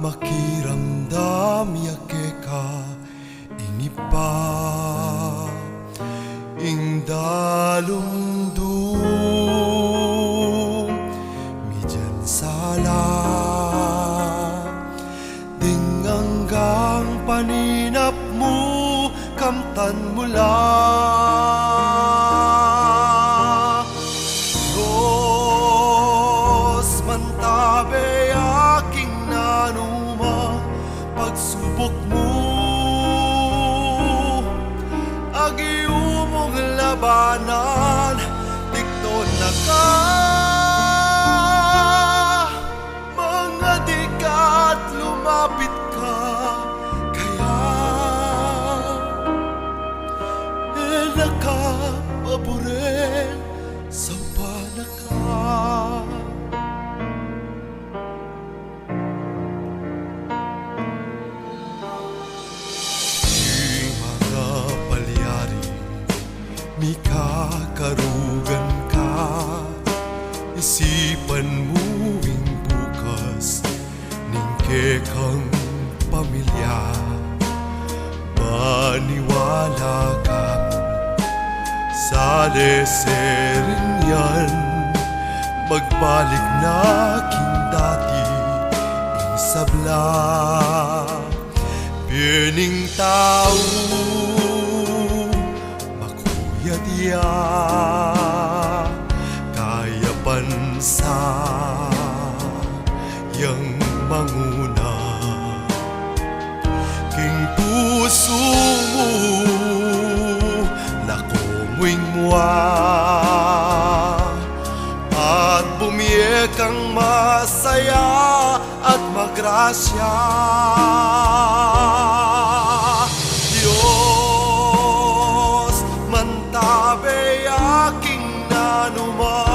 makiramdam yake ka inipa ingdalundum mijan sala dinganggang paninap mo kamtan mula mantabe aking nanuma pagsubok mo agiumong labanan dikton na ka mga dikat lumapit ka kaya nakapaboren sa panaka. Mikakarugan ka, isipan mo'ing bukas ningke kang pamilya. Maniwala ka sa leserin yan, magbalik na king dati ing sabla. Pining tao dia kaya bansa yang manguna king puso mo lakomuing mua at bumiyekang masaya at magrasya. Mantabe aking nanuma